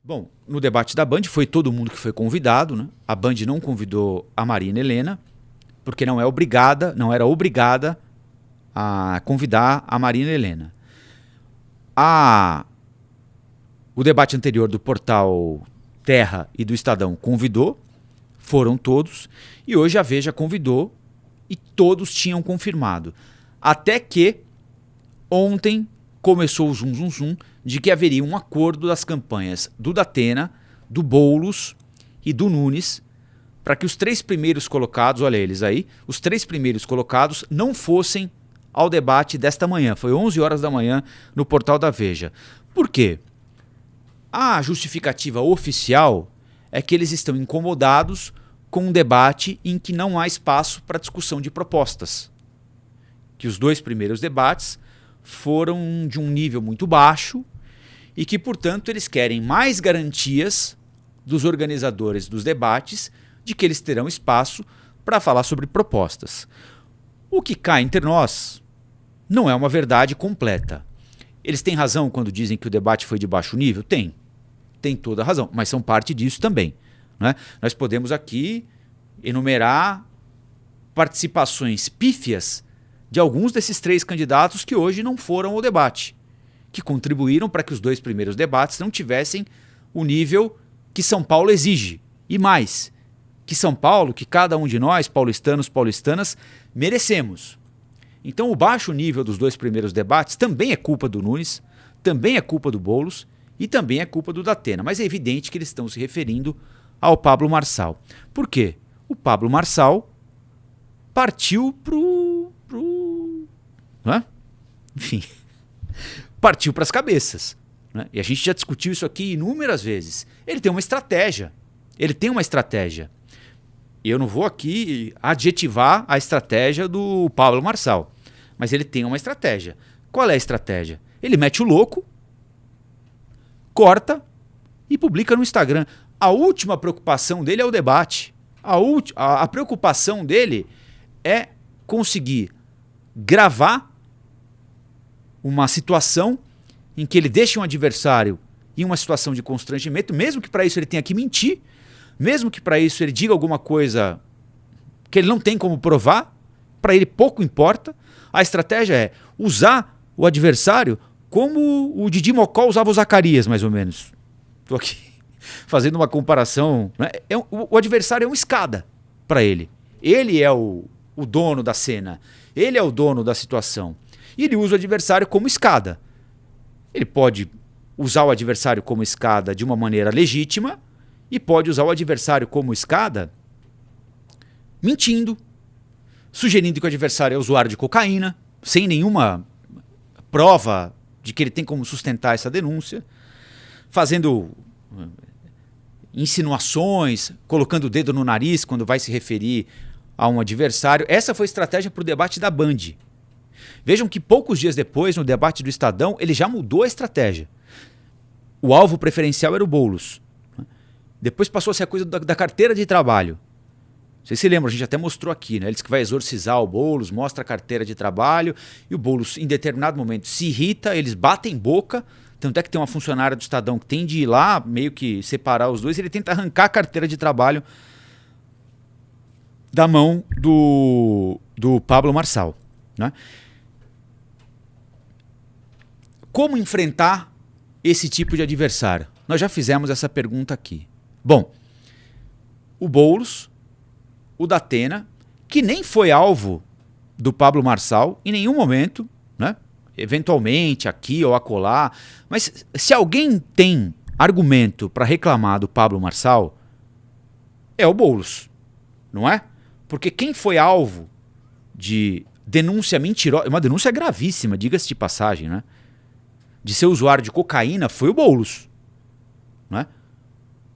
Bom, no debate da Band foi todo mundo que foi convidado, né? A Band não convidou a Marina Helena, porque não era obrigada a convidar a Marina Helena. O debate anterior do portal Terra e do Estadão convidou, foram todos, e hoje a Veja convidou e todos tinham confirmado. Até que ontem começou o zum de que haveria um acordo das campanhas do Datena, do Boulos e do Nunes para que os 3 primeiros colocados, olha eles aí, os 3 primeiros colocados não fossem ao debate desta manhã. Foi 11 horas da manhã no portal da Veja. Por quê? A justificativa oficial é que eles estão incomodados com um debate em que não há espaço para discussão de propostas. Que os 2 primeiros debates foram de um nível muito baixo e que, portanto, eles querem mais garantias dos organizadores dos debates de que eles terão espaço para falar sobre propostas. O que cá entre nós não é uma verdade completa. Eles têm razão quando dizem que o debate foi de baixo nível? Tem toda a razão, mas são parte disso também, né? Nós podemos aqui enumerar participações pífias de alguns desses 3 candidatos que hoje não foram ao debate, que contribuíram para que os 2 primeiros debates não tivessem o nível que São Paulo exige. E mais, que São Paulo, que cada um de nós, paulistanos, paulistanas, merecemos. Então o baixo nível dos 2 primeiros debates também é culpa do Nunes, também é culpa do Boulos e também é culpa do Datena. Mas é evidente que eles estão se referindo ao Pablo Marçal. Por quê? O Pablo Marçal partiu né? Enfim, partiu para as cabeças, né? E a gente já discutiu isso aqui inúmeras vezes. Ele tem uma estratégia. Eu não vou aqui adjetivar a estratégia do Pablo Marçal, mas ele tem uma estratégia. Qual é a estratégia? Ele mete o louco, corta e publica no Instagram. A última preocupação dele é o debate. A preocupação dele é conseguir gravar uma situação em que ele deixa um adversário em uma situação de constrangimento, mesmo que para isso ele tenha que mentir, mesmo que para isso ele diga alguma coisa que ele não tem como provar, para ele pouco importa. A estratégia é usar o adversário como o Didi Mocó usava o Zacarias, mais ou menos. Estou aqui fazendo uma comparação, né? O adversário é uma escada para ele. Ele é o dono da cena, ele é o dono da situação. E ele usa o adversário como escada. Ele pode usar o adversário como escada de uma maneira legítima e pode usar o adversário como escada mentindo, sugerindo que o adversário é usuário de cocaína, sem nenhuma prova de que ele tem como sustentar essa denúncia, fazendo insinuações, colocando o dedo no nariz quando vai se referir a um adversário. Essa foi a estratégia para o debate da Band. Vejam que poucos dias depois, no debate do Estadão, ele já mudou a estratégia. O alvo preferencial era o Boulos. Depois passou a ser a coisa da carteira de trabalho. Vocês se lembram, a gente até mostrou aqui, né? Ele disse que vai exorcizar o Boulos, mostra a carteira de trabalho, e o Boulos, em determinado momento, se irrita, eles batem boca. Tanto é que tem uma funcionária do Estadão que tem de ir lá, meio que separar os dois, ele tenta arrancar a carteira de trabalho da mão do Pablo Marçal, né? Como enfrentar esse tipo de adversário? Nós já fizemos essa pergunta aqui. Bom, o Boulos, o Datena, que nem foi alvo do Pablo Marçal em nenhum momento, né? Eventualmente aqui ou acolá, mas se alguém tem argumento para reclamar do Pablo Marçal, é o Boulos, não é? Porque quem foi alvo de denúncia mentirosa, uma denúncia gravíssima, diga-se de passagem, né? De ser usuário de cocaína, foi o Boulos, né?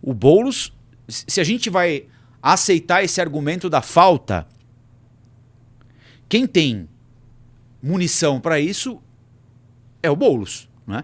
O Boulos, se a gente vai aceitar esse argumento da falta, quem tem munição para isso é o Boulos, né?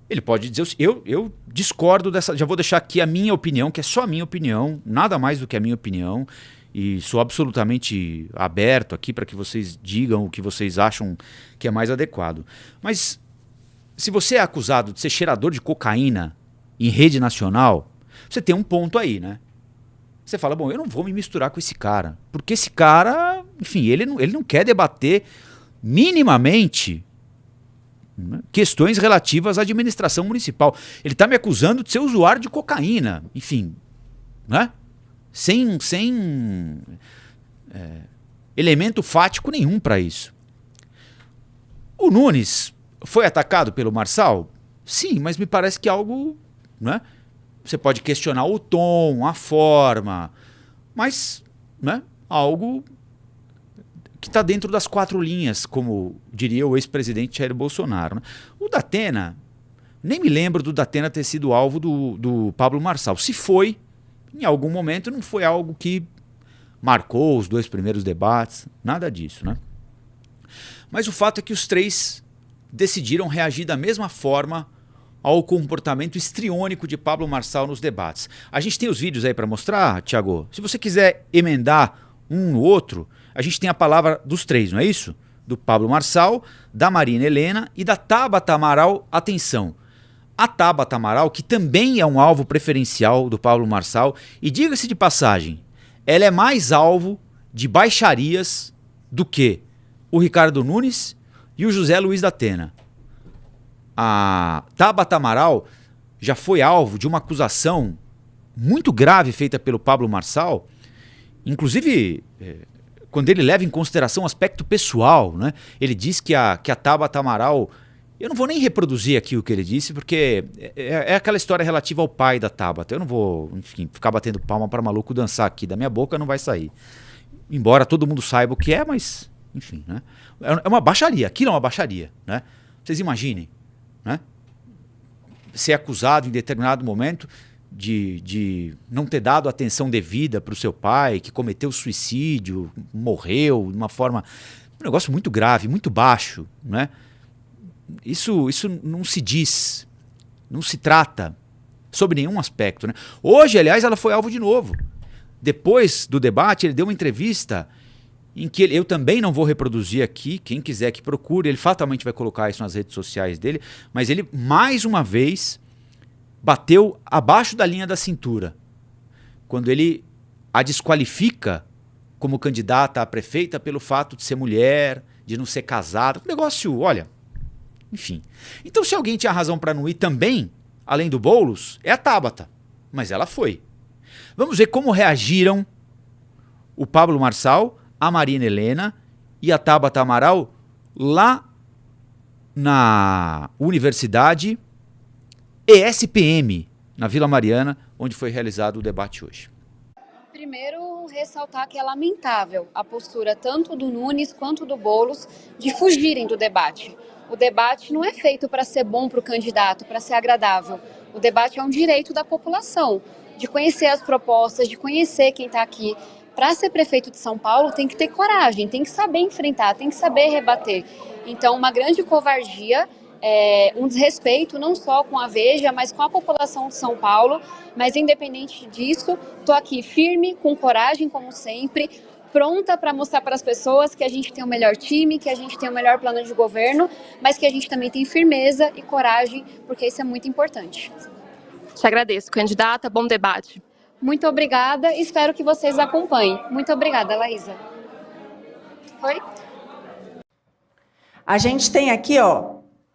Ele pode dizer, eu discordo dessa, já vou deixar aqui a minha opinião, que é só a minha opinião, nada mais do que a minha opinião, e sou absolutamente aberto aqui para que vocês digam o que vocês acham que é mais adequado. Mas se você é acusado de ser cheirador de cocaína em rede nacional, você tem um ponto aí, né? Você fala, bom, eu não vou me misturar com esse cara, porque esse cara, enfim, ele não quer debater minimamente, né, questões relativas à administração municipal. Ele está me acusando de ser usuário de cocaína, enfim, né? Sem elemento fático nenhum para isso. O Nunes foi atacado pelo Marçal? Sim, mas me parece que algo, né? Você pode questionar o tom, a forma, mas, né, algo que está dentro das 4 linhas, como diria o ex-presidente Jair Bolsonaro, né? O Datena, nem me lembro do Datena ter sido alvo do Pablo Marçal. Se foi, em algum momento, não foi algo que marcou os 2 primeiros debates, nada disso, né? Mas o fato é que os 3 decidiram reagir da mesma forma ao comportamento histriônico de Pablo Marçal nos debates. A gente tem os vídeos aí para mostrar, Thiago? Se você quiser emendar um no outro, a gente tem a palavra dos 3, não é isso? Do Pablo Marçal, da Marina Helena e da Tabata Amaral. Atenção, a Tabata Amaral, que também é um alvo preferencial do Pablo Marçal, e diga-se de passagem, ela é mais alvo de baixarias do que o Ricardo Nunes e o José Luiz Datena. A Tabata Amaral já foi alvo de uma acusação muito grave feita pelo Pablo Marçal, inclusive quando ele leva em consideração o aspecto pessoal, né? Ele diz que a Tabata Amaral, eu não vou nem reproduzir aqui o que ele disse, porque é aquela história relativa ao pai da Tabata. Eu não vou, enfim, ficar batendo palma para maluco dançar aqui, da minha boca não vai sair. Embora todo mundo saiba o que é, mas, enfim, né? É uma baixaria, aquilo é uma baixaria, né? Vocês imaginem, né? Ser acusado em determinado momento de não ter dado atenção devida para o seu pai, que cometeu suicídio, morreu de uma forma... Um negócio muito grave, muito baixo, né? Isso não se diz, não se trata sobre nenhum aspecto, né? Hoje, aliás, ela foi alvo de novo. Depois do debate, ele deu uma entrevista em que eu também não vou reproduzir aqui, quem quiser que procure, ele fatalmente vai colocar isso nas redes sociais dele, mas ele, mais uma vez, bateu abaixo da linha da cintura, quando ele a desqualifica como candidata a prefeita pelo fato de ser mulher, de não ser casada, um negócio, olha, enfim. Então, se alguém tinha razão para não ir também, além do Boulos, é a Tabata, mas ela foi. Vamos ver como reagiram o Pablo Marçal, a Marina Helena e a Tabata Amaral lá na Universidade ESPM, na Vila Mariana, onde foi realizado o debate hoje. Primeiro, ressaltar que é lamentável a postura tanto do Nunes quanto do Boulos de fugirem do debate. O debate não é feito para ser bom para o candidato, para ser agradável. O debate é um direito da população, de conhecer as propostas, de conhecer quem está aqui. Para ser prefeito de São Paulo tem que ter coragem, tem que saber enfrentar, tem que saber rebater. Então, uma grande covardia, um desrespeito não só com a Veja, mas com a população de São Paulo. Mas independente disso, estou aqui firme, com coragem como sempre, pronta para mostrar para as pessoas que a gente tem o melhor time, que a gente tem o melhor plano de governo, mas que a gente também tem firmeza e coragem, porque isso é muito importante. Te agradeço, candidata. Bom debate. Muito obrigada, espero que vocês acompanhem. Muito obrigada, Laísa. Foi? A gente tem aqui,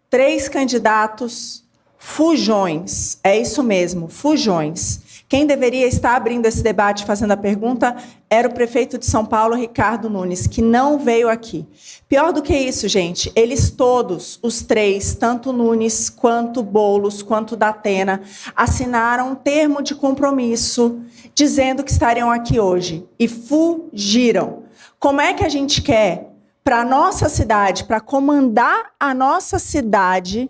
3 candidatos fujões. É isso mesmo, fujões. Quem deveria estar abrindo esse debate, fazendo a pergunta, era o prefeito de São Paulo, Ricardo Nunes, que não veio aqui. Pior do que isso, gente, eles todos, os 3, tanto Nunes, quanto Boulos, quanto Datena, assinaram um termo de compromisso dizendo que estariam aqui hoje e fugiram. Como é que a gente quer, para a nossa cidade, para comandar a nossa cidade,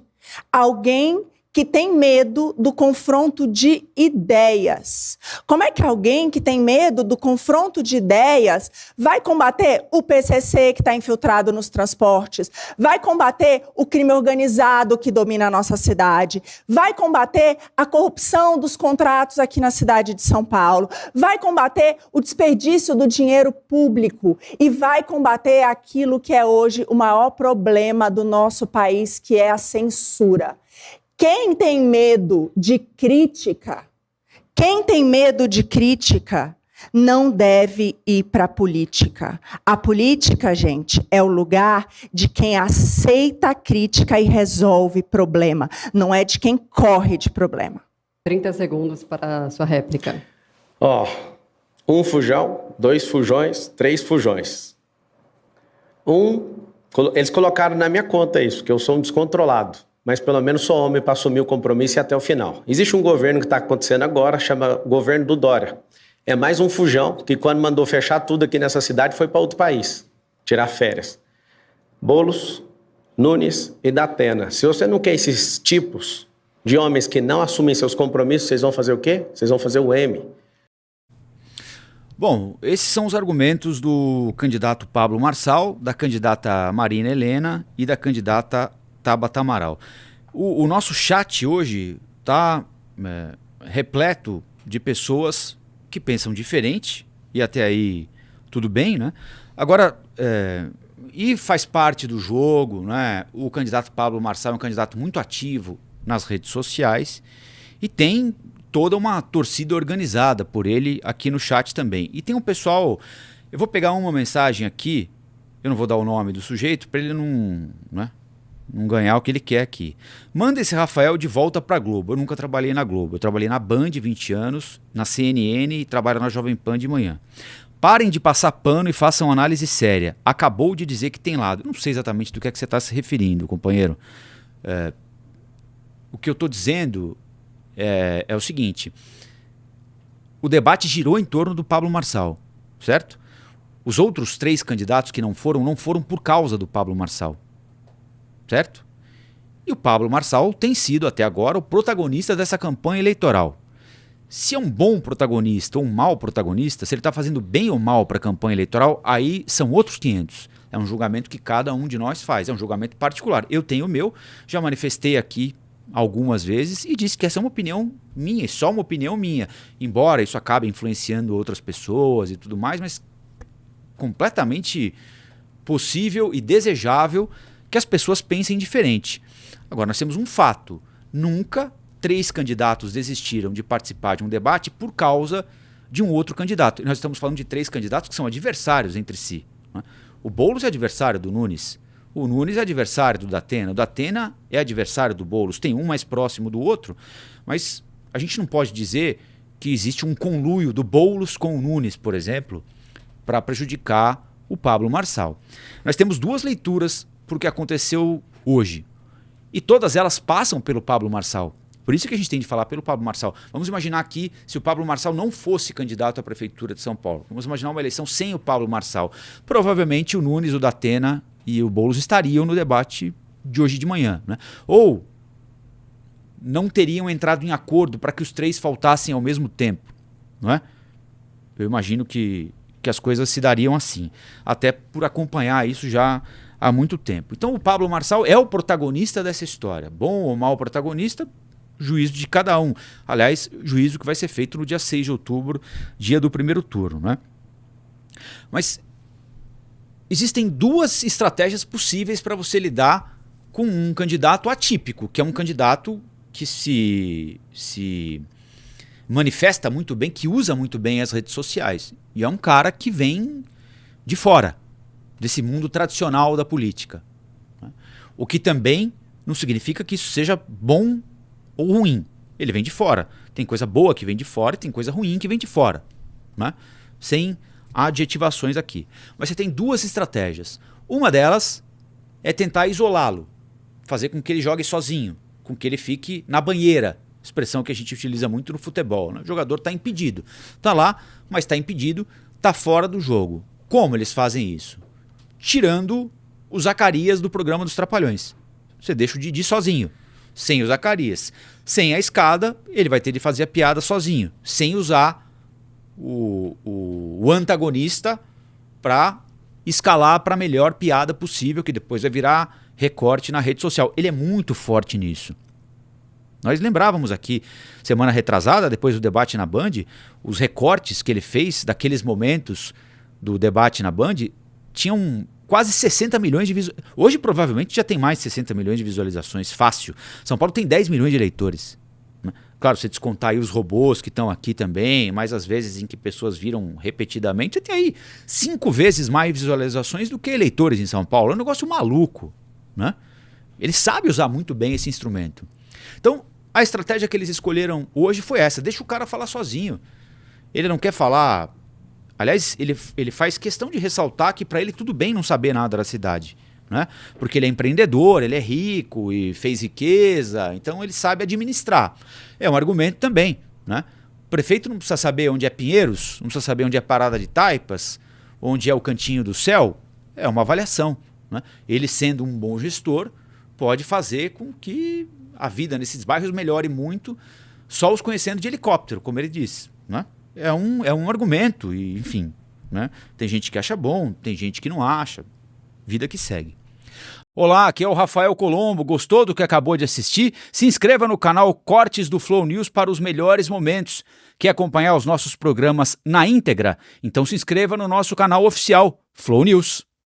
alguém que tem medo do confronto de ideias? Como é que alguém que tem medo do confronto de ideias vai combater o PCC que está infiltrado nos transportes, vai combater o crime organizado que domina a nossa cidade, vai combater a corrupção dos contratos aqui na cidade de São Paulo, vai combater o desperdício do dinheiro público e vai combater aquilo que é hoje o maior problema do nosso país, que é a censura? Quem tem medo de crítica, não deve ir para a política. A política, gente, é o lugar de quem aceita a crítica e resolve problema. Não é de quem corre de problema. 30 segundos para a sua réplica. Um fujão, 2 fujões, 3 fujões. Eles colocaram na minha conta isso, que eu sou um descontrolado. Mas pelo menos sou homem para assumir o compromisso e ir até o final. Existe um governo que está acontecendo agora, chama governo do Dória. É mais um fujão que quando mandou fechar tudo aqui nessa cidade foi para outro país, tirar férias. Boulos, Nunes e Datena. Se você não quer esses tipos de homens que não assumem seus compromissos, vocês vão fazer o quê? Vocês vão fazer o M. Bom, esses são os argumentos do candidato Pablo Marçal, da candidata Marina Helena e da candidata Tabata Amaral. O nosso chat hoje está repleto de pessoas que pensam diferente, e até aí tudo bem, né? Agora, e faz parte do jogo, né? O candidato Pablo Marçal é um candidato muito ativo nas redes sociais e tem toda uma torcida organizada por ele aqui no chat também. E tem um pessoal, eu vou pegar uma mensagem aqui, eu não vou dar o nome do sujeito para ele não ganhar o que ele quer aqui. Manda esse Rafael de volta para a Globo. Eu nunca trabalhei na Globo. Eu trabalhei na Band 20 anos, na CNN e trabalho na Jovem Pan de manhã. Parem de passar pano e façam análise séria. Acabou de dizer que tem lado. Eu não sei exatamente do que é que você está se referindo, companheiro. O que eu estou dizendo é o seguinte. O debate girou em torno do Pablo Marçal, certo? Os outros 3 candidatos que não foram por causa do Pablo Marçal. Certo? E o Pablo Marçal tem sido até agora o protagonista dessa campanha eleitoral. Se é um bom protagonista ou um mau protagonista, se ele está fazendo bem ou mal para a campanha eleitoral, aí são outros 500. É um julgamento que cada um de nós faz, é um julgamento particular. Eu tenho o meu, já manifestei aqui algumas vezes e disse que essa é uma opinião minha, é só uma opinião minha. Embora isso acabe influenciando outras pessoas e tudo mais, mas completamente possível e desejável que as pessoas pensem diferente. Agora, nós temos um fato. Nunca 3 candidatos desistiram de participar de um debate por causa de um outro candidato. E nós estamos falando de 3 candidatos que são adversários entre si. Né? O Boulos é adversário do Nunes. O Nunes é adversário do Datena. O Datena é adversário do Boulos. Tem um mais próximo do outro. Mas a gente não pode dizer que existe um conluio do Boulos com o Nunes, por exemplo, para prejudicar o Pablo Marçal. Nós temos 2 leituras por que aconteceu hoje. E todas elas passam pelo Pablo Marçal. Por isso que a gente tem de falar pelo Pablo Marçal. Vamos imaginar aqui se o Pablo Marçal não fosse candidato à Prefeitura de São Paulo. Vamos imaginar uma eleição sem o Pablo Marçal. Provavelmente o Nunes, o Datena e o Boulos estariam no debate de hoje de manhã. Né? Ou não teriam entrado em acordo para que os 3 faltassem ao mesmo tempo. Não é? Eu imagino que as coisas se dariam assim. Até por acompanhar isso já há muito tempo. Então o Pablo Marçal é o protagonista dessa história. Bom ou mau protagonista, juízo de cada um. Aliás, juízo que vai ser feito no dia 6 de outubro, dia do primeiro turno. Né? Mas existem 2 estratégias possíveis para você lidar com um candidato atípico, que é um candidato que se manifesta muito bem, que usa muito bem as redes sociais. E é um cara que vem de fora desse mundo tradicional da política. Né? O que também não significa que isso seja bom ou ruim. Ele vem de fora. Tem coisa boa que vem de fora e tem coisa ruim que vem de fora. Né? Sem adjetivações aqui. Mas você tem 2 estratégias. Uma delas é tentar isolá-lo. Fazer com que ele jogue sozinho. Com que ele fique na banheira. Expressão que a gente utiliza muito no futebol. Né? O jogador está impedido. Está lá, mas está impedido, está fora do jogo. Como eles fazem isso? Tirando o Zacarias do programa dos Trapalhões. Você deixa o Didi sozinho, sem o Zacarias. Sem a escada, ele vai ter de fazer a piada sozinho, sem usar o antagonista para escalar para a melhor piada possível, que depois vai virar recorte na rede social. Ele é muito forte nisso. Nós lembrávamos aqui, semana retrasada, depois do debate na Band, os recortes que ele fez daqueles momentos do debate na Band tinham quase 60 milhões de visualizações. Hoje, provavelmente, já tem mais de 60 milhões de visualizações, fácil. São Paulo tem 10 milhões de eleitores. Claro, você descontar aí os robôs que estão aqui também, mas às vezes em que pessoas viram repetidamente, você tem aí 5 vezes mais visualizações do que eleitores em São Paulo. É um negócio maluco, né? Ele sabe usar muito bem esse instrumento. Então, a estratégia que eles escolheram hoje foi essa. Deixa o cara falar sozinho. Ele não quer falar... Aliás, ele faz questão de ressaltar que para ele tudo bem não saber nada da cidade. Né? Porque ele é empreendedor, ele é rico e fez riqueza, então ele sabe administrar. É um argumento também. Né? O prefeito não precisa saber onde é Pinheiros, não precisa saber onde é Parada de Taipas, onde é o Cantinho do Céu. É uma avaliação. Né? Ele, sendo um bom gestor, pode fazer com que a vida nesses bairros melhore muito, só os conhecendo de helicóptero, como ele disse. Né? É um argumento, e, enfim. Né? Tem gente que acha bom, tem gente que não acha. Vida que segue. Olá, aqui é o Rafael Colombo. Gostou do que acabou de assistir? Se inscreva no canal Cortes do Flow News para os melhores momentos. Quer acompanhar os nossos programas na íntegra? Então se inscreva no nosso canal oficial, Flow News.